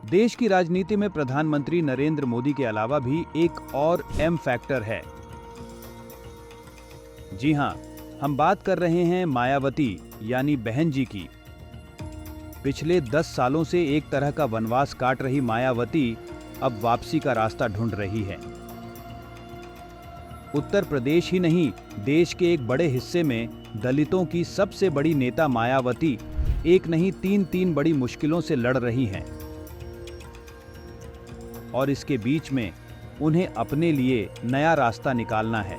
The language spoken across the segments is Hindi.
देश की राजनीति में प्रधानमंत्री नरेंद्र मोदी के अलावा भी एक और एम फैक्टर है। जी हां, हम बात कर रहे हैं मायावती यानी बहन जी की। पिछले 10 सालों से एक तरह का वनवास काट रही मायावती अब वापसी का रास्ता ढूंढ रही है। उत्तर प्रदेश ही नहीं, देश के एक बड़े हिस्से में दलितों की सबसे बड़ी नेता मायावती एक नहीं तीन बड़ी मुश्किलों से लड़ रही हैं। और इसके बीच में उन्हें अपने लिए नया रास्ता निकालना है।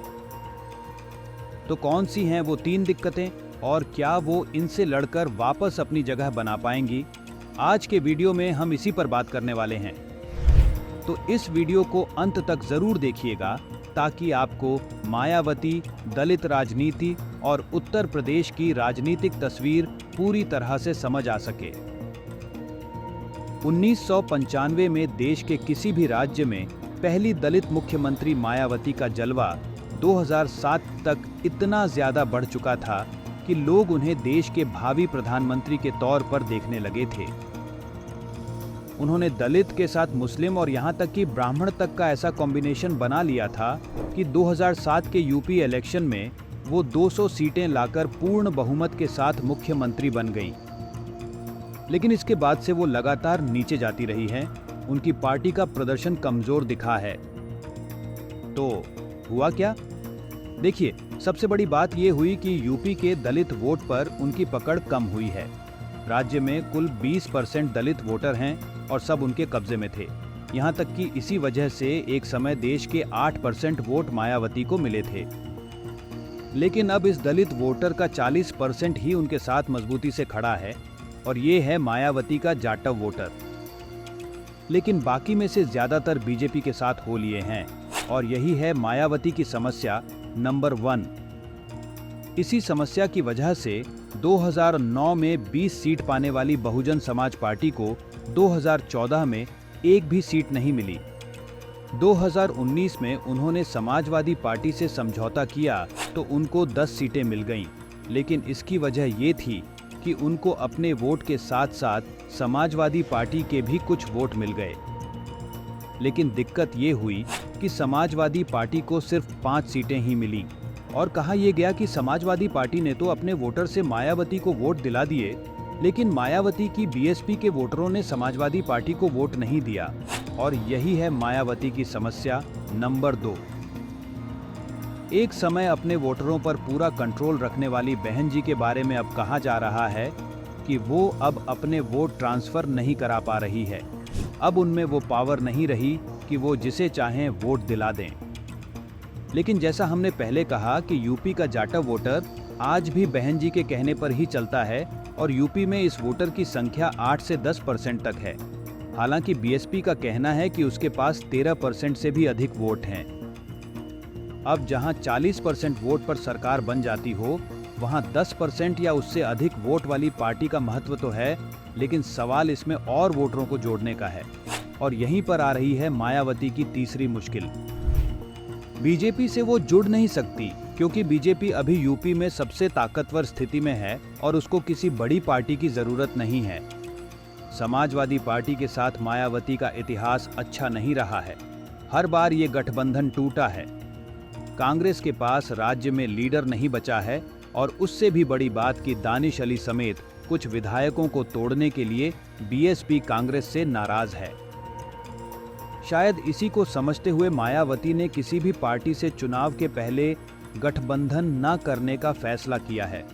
तो कौन सी हैं वो 3 दिक्कतें और क्या वो इनसे लड़कर वापस अपनी जगह बना पाएंगी? आज के वीडियो में हम इसी पर बात करने वाले हैं। तो इस वीडियो को अंत तक जरूर देखिएगा ताकि आपको मायावती, दलित राजनीति और उत्तर प्रदेश की राजनीतिक तस्वीर पूरी तरह से समझ आ सके। 1995 में देश के किसी भी राज्य में पहली दलित मुख्यमंत्री मायावती का जलवा 2007 तक इतना ज्यादा बढ़ चुका था कि लोग उन्हें देश के भावी प्रधानमंत्री के तौर पर देखने लगे थे। उन्होंने दलित के साथ मुस्लिम और यहां तक कि ब्राह्मण तक का ऐसा कॉम्बिनेशन बना लिया था कि 2007 के यूपी इलेक्शन में वो 200 सीटें लाकर पूर्ण बहुमत के साथ मुख्यमंत्री बन गईं। लेकिन इसके बाद से वो लगातार नीचे जाती रही हैं। उनकी पार्टी का प्रदर्शन कमजोर दिखा है। तो हुआ क्या? देखिए, सबसे बड़ी बात ये हुई कि यूपी के दलित वोट पर उनकी पकड़ कम हुई है। राज्य में कुल 20% दलित वोटर हैं और सब उनके कब्जे में थे। यहाँ तक कि इसी वजह से एक समय देश के 8% वोट मायावती को मिले थे। लेकिन अब इस दलित वोटर का 40% ही उनके साथ मजबूती से खड़ा है और ये है मायावती का जाटव वोटर। लेकिन बाकी में से ज्यादातर बीजेपी के साथ हो लिए हैं और यही है मायावती की समस्या नंबर 1। इसी समस्या की वजह से 2009 में 20 सीट पाने वाली बहुजन समाज पार्टी को 2014 में एक भी सीट नहीं मिली। 2019 में उन्होंने समाजवादी पार्टी से समझौता किया तो उनको 10 सीटें मिल गईं। लेकिन इसकी वजह ये थी कि उनको अपने वोट के साथ साथ समाजवादी पार्टी के भी कुछ वोट मिल गए। लेकिन दिक्कत ये हुई कि समाजवादी पार्टी को सिर्फ 5 सीटें ही मिली और कहा यह गया कि समाजवादी पार्टी ने तो अपने वोटर से मायावती को वोट दिला दिए, लेकिन मायावती की बीएसपी के वोटरों ने समाजवादी पार्टी को वोट नहीं दिया। और यही है मायावती की समस्या नंबर 2। एक समय अपने वोटरों पर पूरा कंट्रोल रखने वाली बहन जी के बारे में अब कहा जा रहा है कि वो अब अपने वोट ट्रांसफर नहीं करा पा रही है। अब उनमें वो पावर नहीं रही कि वो जिसे चाहें वोट दिला दें। लेकिन जैसा हमने पहले कहा कि यूपी का जाटव वोटर आज भी बहन जी के कहने पर ही चलता है और यूपी में इस वोटर की संख्या 8 से 10% तक है। हालांकि बीएसपी का कहना है कि उसके पास 13% से भी अधिक वोट हैं। अब जहां 40% वोट पर सरकार बन जाती हो, वहां 10% या उससे अधिक वोट वाली पार्टी का महत्व तो है, लेकिन सवाल इसमें और वोटरों को जोड़ने का है। और यहीं पर आ रही है मायावती की तीसरी मुश्किल। बीजेपी से वो जुड़ नहीं सकती क्योंकि बीजेपी अभी यूपी में सबसे ताकतवर स्थिति में है और उसको किसी बड़ी पार्टी की जरूरत नहीं है। समाजवादी पार्टी के साथ मायावती का इतिहास अच्छा नहीं रहा है। हर बार ये गठबंधन टूटा है। कांग्रेस के पास राज्य में लीडर नहीं बचा है और उससे भी बड़ी बात कि दानिश अली समेत कुछ विधायकों को तोड़ने के लिए बीएसपी कांग्रेस से नाराज है। शायद इसी को समझते हुए मायावती ने किसी भी पार्टी से चुनाव के पहले गठबंधन न करने का फैसला किया है।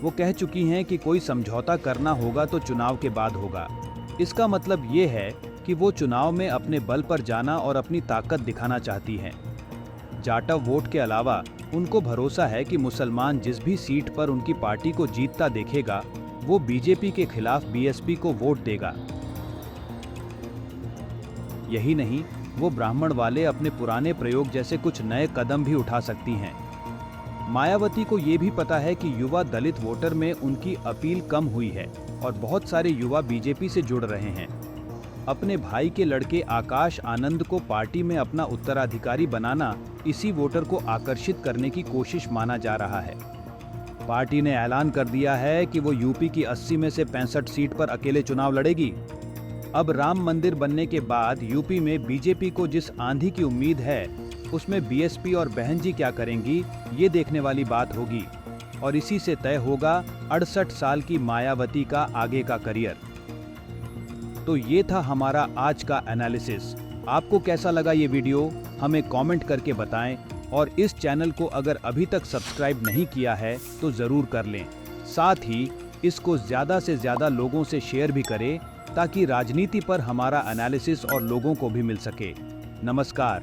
वो कह चुकी हैं कि कोई समझौता करना होगा तो चुनाव के बाद होगा। इसका मतलब ये है कि वो चुनाव में अपने बल पर जाना और अपनी ताकत दिखाना चाहती हैं। जाटव वोट के अलावा उनको भरोसा है कि मुसलमान जिस भी सीट पर उनकी पार्टी को जीतता देखेगा, वो बीजेपी के खिलाफ बीएसपी को वोट देगा। यही नहीं, वो ब्राह्मण वाले अपने पुराने प्रयोग जैसे कुछ नए कदम भी उठा सकती हैं। मायावती को ये भी पता है कि युवा दलित वोटर में उनकी अपील कम हुई है और बहुत सारे युवा बीजेपी से जुड़ रहे हैं। अपने भाई के लड़के आकाश आनंद को पार्टी में अपना उत्तराधिकारी बनाना इसी वोटर को आकर्षित करने की कोशिश माना जा रहा है। पार्टी ने ऐलान कर दिया है कि वो यूपी की 80 में से 65 सीट पर अकेले चुनाव लड़ेगी। अब राम मंदिर बनने के बाद यूपी में बीजेपी को जिस आंधी की उम्मीद है, उसमें बीएसपी और बहन जी क्या करेंगी, ये देखने वाली बात होगी। और इसी से तय होगा 68 साल की मायावती का आगे का करियर। तो ये था हमारा आज का एनालिसिस। आपको कैसा लगा ये वीडियो, हमें कमेंट करके बताएं। और इस चैनल को अगर अभी तक सब्सक्राइब नहीं किया है तो ज़रूर कर लें। साथ ही इसको ज़्यादा से ज़्यादा लोगों से शेयर भी करें, ताकि राजनीति पर हमारा एनालिसिस और लोगों को भी मिल सके। नमस्कार।